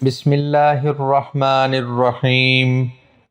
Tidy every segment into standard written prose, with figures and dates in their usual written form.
بسم اللہ الرحمن الرحیم۔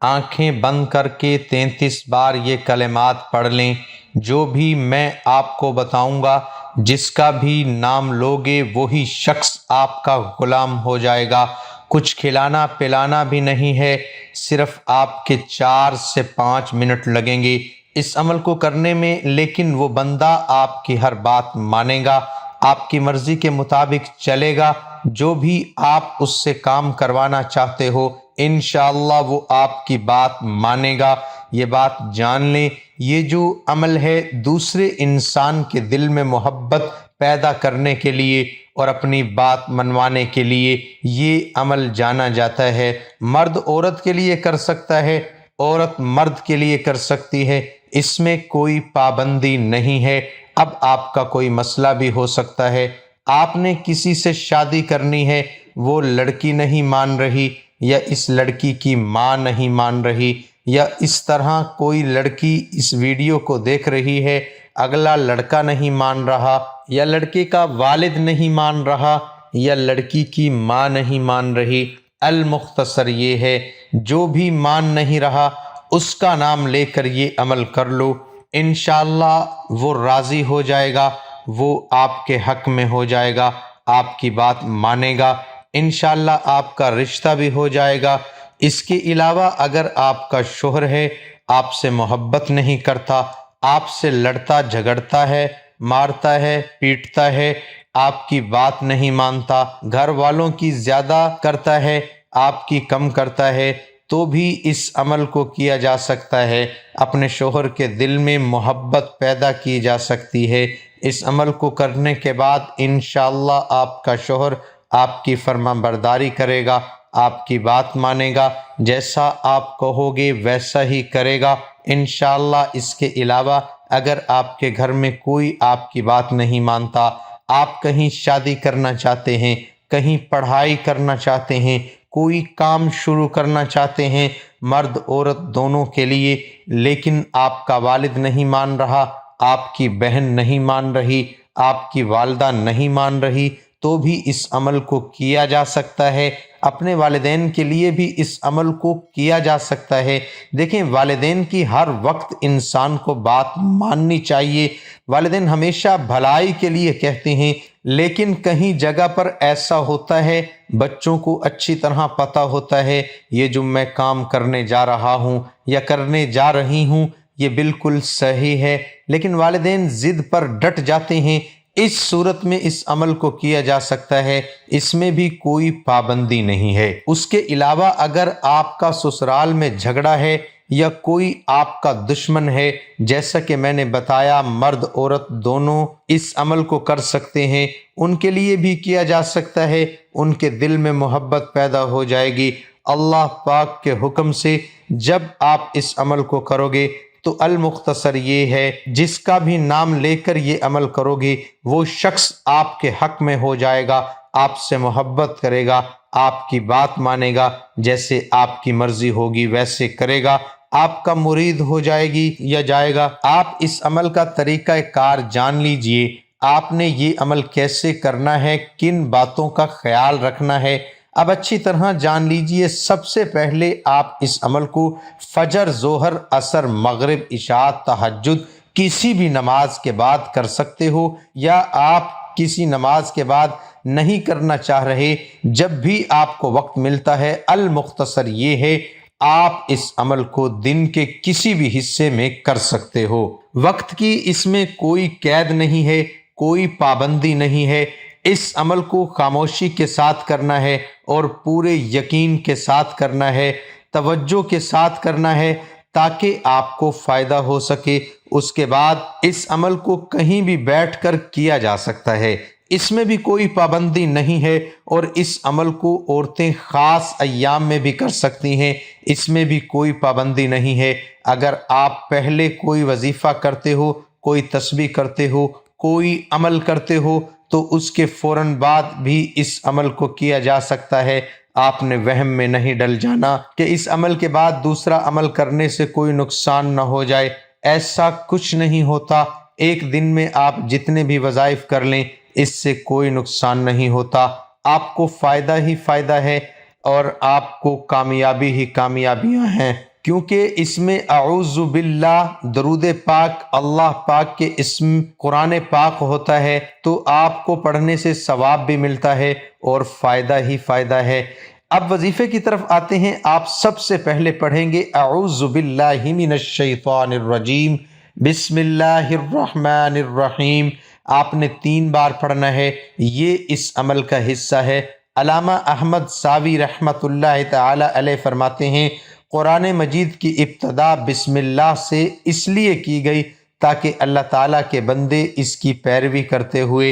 آنکھیں بند کر کے 33 بار یہ کلمات پڑھ لیں۔ جو بھی میں آپ کو بتاؤں گا، جس کا بھی نام لوگے، وہی شخص آپ کا غلام ہو جائے گا۔ کچھ کھلانا پلانا بھی نہیں ہے، صرف آپ کے 4 سے 5 منٹ لگیں گے اس عمل کو کرنے میں، لیکن وہ بندہ آپ کی ہر بات مانے گا، آپ کی مرضی کے مطابق چلے گا۔ جو بھی آپ اس سے کام کروانا چاہتے ہو، انشاءاللہ وہ آپ کی بات مانے گا۔ یہ بات جان لیں، یہ جو عمل ہے دوسرے انسان کے دل میں محبت پیدا کرنے کے لیے اور اپنی بات منوانے کے لیے یہ عمل جانا جاتا ہے۔ مرد عورت کے لیے کر سکتا ہے، عورت مرد کے لیے کر سکتی ہے، اس میں کوئی پابندی نہیں ہے۔ اب آپ کا کوئی مسئلہ بھی ہو سکتا ہے، آپ نے کسی سے شادی کرنی ہے، وہ لڑکی نہیں مان رہی، یا اس لڑکی کی ماں نہیں مان رہی، یا اس طرح کوئی لڑکی اس ویڈیو کو دیکھ رہی ہے، اگلا لڑکا نہیں مان رہا، یا لڑکے کا والد نہیں مان رہا، یا لڑکی کی ماں نہیں مان رہی۔ المختصر یہ ہے، جو بھی مان نہیں رہا اس کا نام لے کر یہ عمل کر لو، انشاءاللہ وہ راضی ہو جائے گا، وہ آپ کے حق میں ہو جائے گا، آپ کی بات مانے گا، انشاءاللہ آپ کا رشتہ بھی ہو جائے گا۔ اس کے علاوہ اگر آپ کا شوہر ہے، آپ سے محبت نہیں کرتا، آپ سے لڑتا جھگڑتا ہے، مارتا ہے، پیٹتا ہے، آپ کی بات نہیں مانتا، گھر والوں کی زیادہ کرتا ہے، آپ کی کم کرتا ہے، تو بھی اس عمل کو کیا جا سکتا ہے۔ اپنے شوہر کے دل میں محبت پیدا کی جا سکتی ہے۔ اس عمل کو کرنے کے بعد انشاءاللہ آپ کا شوہر آپ کی فرما برداری کرے گا، آپ کی بات مانے گا، جیسا آپ کہو گے ویسا ہی کرے گا انشاءاللہ۔ اس کے علاوہ اگر آپ کے گھر میں کوئی آپ کی بات نہیں مانتا، آپ کہیں شادی کرنا چاہتے ہیں، کہیں پڑھائی کرنا چاہتے ہیں، کوئی کام شروع کرنا چاہتے ہیں، مرد عورت دونوں کے لیے، لیکن آپ کا والد نہیں مان رہا، آپ کی بہن نہیں مان رہی، آپ کی والدہ نہیں مان رہی، تو بھی اس عمل کو کیا جا سکتا ہے۔ اپنے والدین کے لیے بھی اس عمل کو کیا جا سکتا ہے۔ دیکھیں، والدین کی ہر وقت انسان کو بات ماننی چاہیے۔ والدین ہمیشہ بھلائی کے لیے کہتے ہیں، لیکن کہیں جگہ پر ایسا ہوتا ہے، بچوں کو اچھی طرح پتہ ہوتا ہے یہ جو میں کام کرنے جا رہا ہوں یا کرنے جا رہی ہوں یہ بالکل صحیح ہے، لیکن والدین ضد پر ڈٹ جاتے ہیں۔ اس صورت میں اس عمل کو کیا جا سکتا ہے، اس میں بھی کوئی پابندی نہیں ہے۔ اس کے علاوہ اگر آپ کا سسرال میں جھگڑا ہے یا کوئی آپ کا دشمن ہے، جیسا کہ میں نے بتایا مرد عورت دونوں اس عمل کو کر سکتے ہیں، ان کے لیے بھی کیا جا سکتا ہے، ان کے دل میں محبت پیدا ہو جائے گی اللہ پاک کے حکم سے۔ جب آپ اس عمل کو کرو گے تو المختصر یہ ہے، جس کا بھی نام لے کر یہ عمل کرو گے وہ شخص آپ کے حق میں ہو جائے گا، آپ سے محبت کرے گا، آپ کی بات مانے گا، جیسے آپ کی مرضی ہوگی ویسے کرے گا، آپ کا مرید ہو جائے گی یا جائے گا۔ آپ اس عمل کا طریقہ کار جان لیجئے، آپ نے یہ عمل کیسے کرنا ہے، کن باتوں کا خیال رکھنا ہے، اب اچھی طرح جان لیجئے۔ سب سے پہلے آپ اس عمل کو فجر، ظہر، عصر، مغرب، عشاء، تہجد کسی بھی نماز کے بعد کر سکتے ہو، یا آپ کسی نماز کے بعد نہیں کرنا چاہ رہے، جب بھی آپ کو وقت ملتا ہے۔ المختصر یہ ہے، آپ اس عمل کو دن کے کسی بھی حصے میں کر سکتے ہو۔ وقت کی اس میں کوئی قید نہیں ہے، کوئی پابندی نہیں ہے۔ اس عمل کو خاموشی کے ساتھ کرنا ہے اور پورے یقین کے ساتھ کرنا ہے، توجہ کے ساتھ کرنا ہے، تاکہ آپ کو فائدہ ہو سکے۔ اس کے بعد اس عمل کو کہیں بھی بیٹھ کر کیا جا سکتا ہے، اس میں بھی کوئی پابندی نہیں ہے، اور اس عمل کو عورتیں خاص ایام میں بھی کر سکتی ہیں، اس میں بھی کوئی پابندی نہیں ہے۔ اگر آپ پہلے کوئی وظیفہ کرتے ہو، کوئی تسبیح کرتے ہو، کوئی عمل کرتے ہو، تو اس کے فوراً بعد بھی اس عمل کو کیا جا سکتا ہے۔ آپ نے وہم میں نہیں ڈل جانا کہ اس عمل کے بعد دوسرا عمل کرنے سے کوئی نقصان نہ ہو جائے، ایسا کچھ نہیں ہوتا۔ ایک دن میں آپ جتنے بھی وظائف کر لیں اس سے کوئی نقصان نہیں ہوتا۔ آپ کو فائدہ ہی فائدہ ہے اور آپ کو کامیابی ہی کامیابیاں ہیں، کیونکہ اس میں اعوذ باللہ درود پاک اللہ پاک کے اسم قرآن پاک ہوتا ہے، تو آپ کو پڑھنے سے ثواب بھی ملتا ہے اور فائدہ ہی فائدہ ہے۔ اب وظیفے کی طرف آتے ہیں۔ آپ سب سے پہلے پڑھیں گے اعوذ باللہ من الشیطان الرجیم، بسم اللہ الرحمن الرحیم۔ آپ نے 3 بار پڑھنا ہے، یہ اس عمل کا حصہ ہے۔ علامہ احمد ساوی رحمۃ اللہ تعالی علیہ فرماتے ہیں قرآن مجید کی ابتدا بسم اللہ سے اس لیے کی گئی تاکہ اللہ تعالیٰ کے بندے اس کی پیروی کرتے ہوئے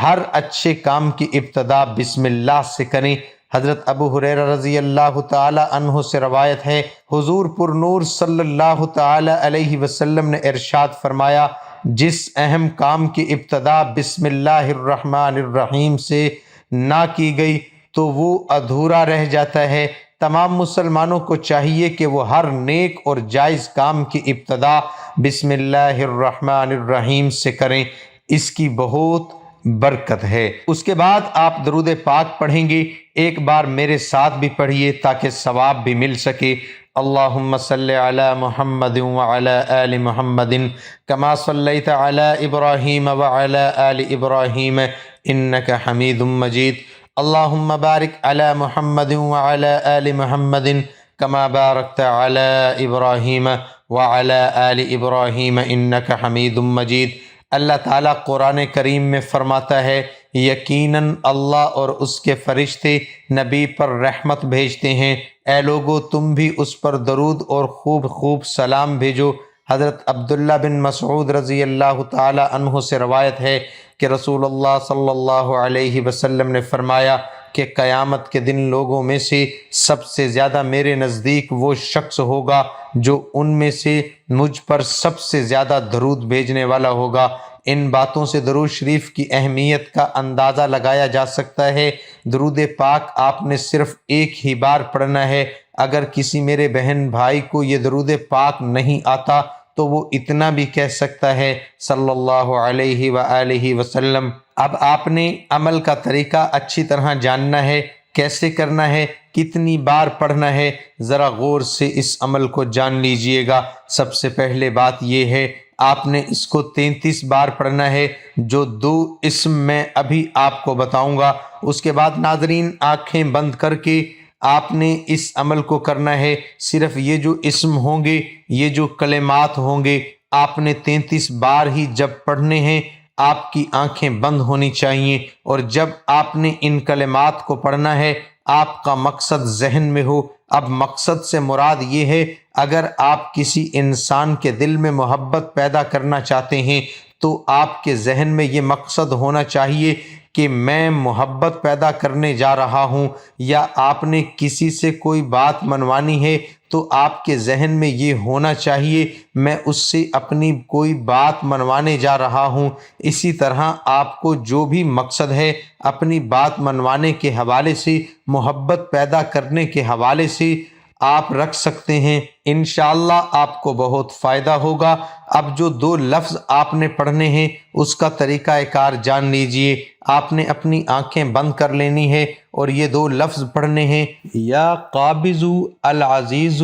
ہر اچھے کام کی ابتدا بسم اللہ سے کریں۔ حضرت ابو ہریرہ رضی اللہ تعالی عنہ سے روایت ہے، حضور پر نور صلی اللہ تعالی علیہ وسلم نے ارشاد فرمایا، جس اہم کام کی ابتدا بسم اللہ الرحمن الرحیم سے نہ کی گئی تو وہ ادھورا رہ جاتا ہے۔ تمام مسلمانوں کو چاہیے کہ وہ ہر نیک اور جائز کام کی ابتدا بسم اللہ الرحمن الرحیم سے کریں، اس کی بہت برکت ہے۔ اس کے بعد آپ درود پاک پڑھیں گے، ایک بار میرے ساتھ بھی پڑھیے تاکہ ثواب بھی مل سکے۔ اللہم صلی علی محمد وعلی آل محمد کما صلیت علی ابراہیم وعلی آل ابراہیم انک حمید مجید۔ اللہم بارک علی محمد وعلی آل محمد کما بارکت علی ابراہیم وعلی آل ابراہیم انک حمید مجید۔ اللہ تعالیٰ قرآن کریم میں فرماتا ہے، یقیناً اللہ اور اس کے فرشتے نبی پر رحمت بھیجتے ہیں، اے لوگو تم بھی اس پر درود اور خوب خوب سلام بھیجو۔ حضرت عبداللہ بن مسعود رضی اللہ تعالی عنہ سے روایت ہے کہ رسول اللہ صلی اللہ علیہ وسلم نے فرمایا کہ قیامت کے دن لوگوں میں سے سب سے زیادہ میرے نزدیک وہ شخص ہوگا جو ان میں سے مجھ پر سب سے زیادہ درود بھیجنے والا ہوگا۔ ان باتوں سے درود شریف کی اہمیت کا اندازہ لگایا جا سکتا ہے۔ درود پاک آپ نے صرف ایک ہی بار پڑھنا ہے۔ اگر کسی میرے بہن بھائی کو یہ درود پاک نہیں آتا تو وہ اتنا بھی کہہ سکتا ہے صلی اللہ علیہ وآلہ وسلم۔ اب آپ نے عمل کا طریقہ اچھی طرح جاننا ہے، کیسے کرنا ہے، کتنی بار پڑھنا ہے، ذرا غور سے اس عمل کو جان لیجئے گا۔ سب سے پہلے بات یہ ہے، آپ نے اس کو 33 بار پڑھنا ہے، جو 2 اسم میں ابھی آپ کو بتاؤں گا۔ اس کے بعد ناظرین آنکھیں بند کر کے آپ نے اس عمل کو کرنا ہے۔ صرف یہ جو اسم ہوں گے، یہ جو کلمات ہوں گے، آپ نے 33 بار ہی جب پڑھنے ہیں، آپ کی آنکھیں بند ہونی چاہیے، اور جب آپ نے ان کلمات کو پڑھنا ہے آپ کا مقصد ذہن میں ہو۔ اب مقصد سے مراد یہ ہے، اگر آپ کسی انسان کے دل میں محبت پیدا کرنا چاہتے ہیں تو آپ کے ذہن میں یہ مقصد ہونا چاہیے کہ میں محبت پیدا کرنے جا رہا ہوں، یا آپ نے کسی سے کوئی بات منوانی ہے تو آپ کے ذہن میں یہ ہونا چاہیے میں اس سے اپنی کوئی بات منوانے جا رہا ہوں۔ اسی طرح آپ کو جو بھی مقصد ہے اپنی بات منوانے کے حوالے سے، محبت پیدا کرنے کے حوالے سے آپ رکھ سکتے ہیں، انشاءاللہ آپ کو بہت فائدہ ہوگا۔ اب جو 2 لفظ آپ نے پڑھنے ہیں اس کا طریقہ کار جان لیجئے۔ آپ نے اپنی آنکھیں بند کر لینی ہے اور یہ 2 لفظ پڑھنے ہیں، یا قابض العزیز۔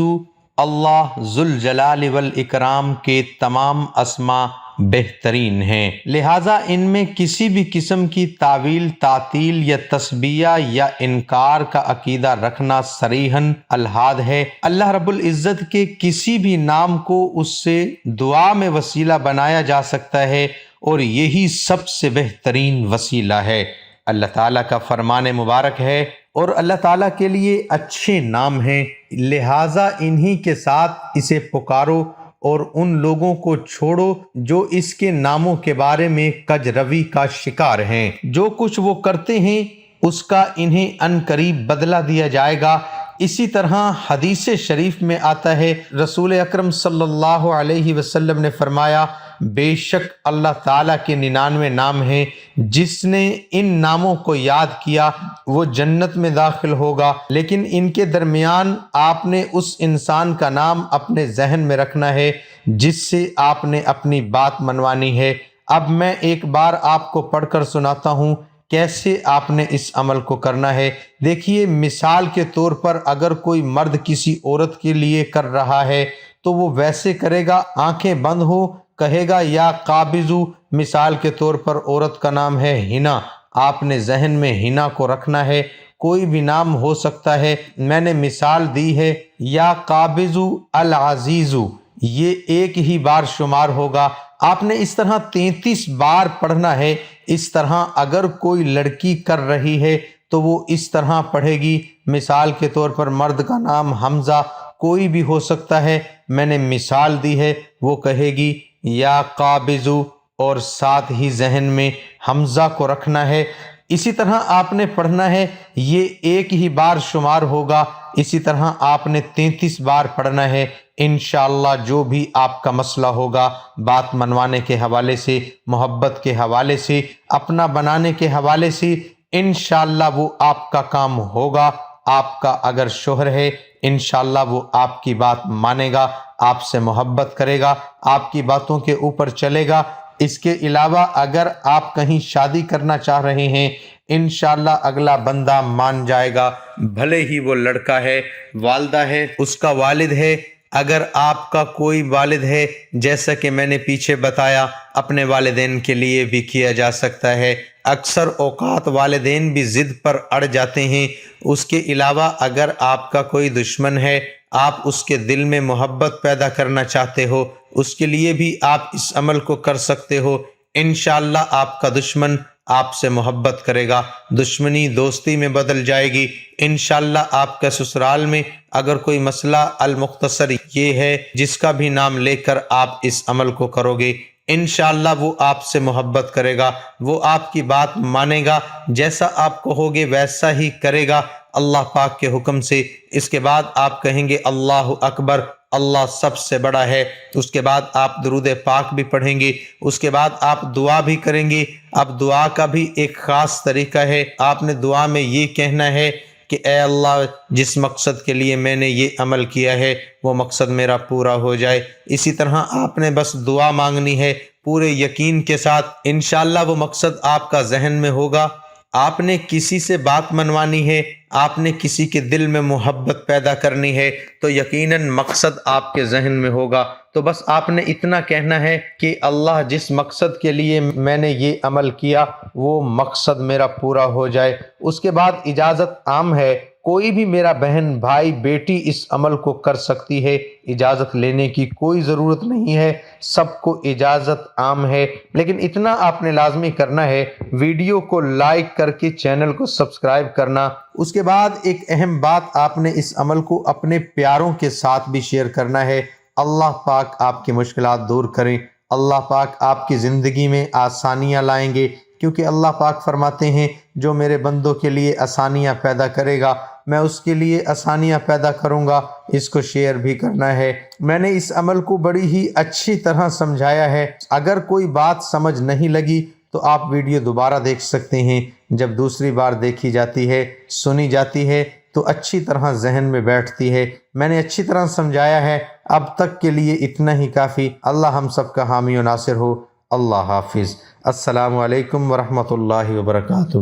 اللہ ذوالجلال والاکرام کے تمام اسماء بہترین ہیں، لہٰذا ان میں کسی بھی قسم کی تعویل، تعطیل یا تشبیہ یا انکار کا عقیدہ رکھنا صریحاً الحاد ہے۔ اللہ رب العزت کے کسی بھی نام کو اس سے دعا میں وسیلہ بنایا جا سکتا ہے، اور یہی سب سے بہترین وسیلہ ہے۔ اللہ تعالیٰ کا فرمان مبارک ہے اور اللہ تعالیٰ کے لیے اچھے نام ہیں، لہٰذا انہی کے ساتھ اسے پکارو اور ان لوگوں کو چھوڑو جو اس کے ناموں کے بارے میں کج روی کا شکار ہیں۔ جو کچھ وہ کرتے ہیں اس کا انہیں ان قریب بدلہ دیا جائے گا۔ اسی طرح حدیث شریف میں آتا ہے، رسول اکرم صلی اللہ علیہ وسلم نے فرمایا، بے شک اللہ تعالیٰ کے 99 نام ہیں، جس نے ان ناموں کو یاد کیا وہ جنت میں داخل ہوگا، لیکن ان کے درمیان آپ نے اس انسان کا نام اپنے ذہن میں رکھنا ہے جس سے آپ نے اپنی بات منوانی ہے۔ اب میں ایک بار آپ کو پڑھ کر سناتا ہوں کیسے آپ نے اس عمل کو کرنا ہے۔ دیکھیے مثال کے طور پر اگر کوئی مرد کسی عورت کے لیے کر رہا ہے تو وہ ویسے کرے گا، آنکھیں بند ہو، کہے گا یا قابضو۔ مثال کے طور پر عورت کا نام ہے ہنا، آپ نے ذہن میں ہنا کو رکھنا ہے، کوئی بھی نام ہو سکتا ہے، میں نے مثال دی ہے یا قابضو العزیزو، یہ ایک ہی بار شمار ہوگا۔ آپ نے اس طرح 33 بار پڑھنا ہے۔ اس طرح اگر کوئی لڑکی کر رہی ہے تو وہ اس طرح پڑھے گی۔ مثال کے طور پر مرد کا نام حمزہ، کوئی بھی ہو سکتا ہے، میں نے مثال دی ہے، وہ کہے گی یا قابضو، اور ساتھ ہی ذہن میں حمزہ کو رکھنا ہے۔ اسی طرح آپ نے پڑھنا ہے، یہ ایک ہی بار شمار ہوگا۔ اسی طرح آپ نے 33 بار پڑھنا ہے۔ انشاءاللہ جو بھی آپ کا مسئلہ ہوگا، بات منوانے کے حوالے سے، محبت کے حوالے سے، اپنا بنانے کے حوالے سے، انشاءاللہ وہ آپ کا کام ہوگا۔ آپ کا اگر شوہر ہے، انشاءاللہ وہ آپ کی بات مانے گا، آپ سے محبت کرے گا، آپ کی باتوں کے اوپر چلے گا۔ اس کے علاوہ اگر آپ کہیں شادی کرنا چاہ رہے ہیں، انشاءاللہ اگلا بندہ مان جائے گا، بھلے ہی وہ لڑکا ہے، والدہ ہے، اس کا والد ہے، اگر آپ کا کوئی والد ہے، جیسا کہ میں نے پیچھے بتایا، اپنے والدین کے لیے بھی کیا جا سکتا ہے۔ اکثر اوقات والدین بھی ضد پر اڑ جاتے ہیں۔ اس کے علاوہ اگر آپ کا کوئی دشمن ہے، آپ اس کے دل میں محبت پیدا کرنا چاہتے ہو، اس کے لیے بھی آپ اس عمل کو کر سکتے ہو۔ انشاءاللہ آپ کا دشمن آپ سے محبت کرے گا، دشمنی دوستی میں بدل جائے گی۔ انشاءاللہ آپ کا سسرال میں اگر کوئی مسئلہ، المختصر یہ ہے، جس کا بھی نام لے کر آپ اس عمل کو کرو گے، انشاءاللہ وہ آپ سے محبت کرے گا، وہ آپ کی بات مانے گا، جیسا آپ کہو گے ویسا ہی کرے گا اللہ پاک کے حکم سے۔ اس کے بعد آپ کہیں گے اللہ اکبر، اللہ سب سے بڑا ہے۔ اس کے بعد آپ درود پاک بھی پڑھیں گے، اس کے بعد آپ دعا بھی کریں گے۔ اب دعا کا بھی ایک خاص طریقہ ہے۔ آپ نے دعا میں یہ کہنا ہے کہ اے اللہ، جس مقصد کے لیے میں نے یہ عمل کیا ہے وہ مقصد میرا پورا ہو جائے۔ اسی طرح آپ نے بس دعا مانگنی ہے پورے یقین کے ساتھ، انشاءاللہ وہ مقصد آپ کا ذہن میں ہوگا۔ آپ نے کسی سے بات منوانی ہے، آپ نے کسی کے دل میں محبت پیدا کرنی ہے، تو یقیناً مقصد آپ کے ذہن میں ہوگا۔ تو بس آپ نے اتنا کہنا ہے کہ اللہ، جس مقصد کے لیے میں نے یہ عمل کیا وہ مقصد میرا پورا ہو جائے۔ اس کے بعد اجازت عام ہے، کوئی بھی میرا بہن، بھائی، بیٹی اس عمل کو کر سکتی ہے، اجازت لینے کی کوئی ضرورت نہیں ہے، سب کو اجازت عام ہے۔ لیکن اتنا آپ نے لازمی کرنا ہے، ویڈیو کو لائک کر کے چینل کو سبسکرائب کرنا۔ اس کے بعد ایک اہم بات، آپ نے اس عمل کو اپنے پیاروں کے ساتھ بھی شیئر کرنا ہے۔ اللہ پاک آپ کی مشکلات دور کریں، اللہ پاک آپ کی زندگی میں آسانیاں لائیں گے، کیونکہ اللہ پاک فرماتے ہیں جو میرے بندوں کے لیے آسانیاں پیدا کرے گا میں اس کے لیے آسانیاں پیدا کروں گا۔ اس کو شیئر بھی کرنا ہے۔ میں نے اس عمل کو بڑی ہی اچھی طرح سمجھایا ہے، اگر کوئی بات سمجھ نہیں لگی تو آپ ویڈیو دوبارہ دیکھ سکتے ہیں۔ جب دوسری بار دیکھی جاتی ہے، سنی جاتی ہے تو اچھی طرح ذہن میں بیٹھتی ہے۔ میں نے اچھی طرح سمجھایا ہے، اب تک کے لیے اتنا ہی کافی۔ اللہ ہم سب کا حامی و ناصر ہو۔ اللہ حافظ۔ السلام علیکم ورحمۃ اللہ وبرکاتہ۔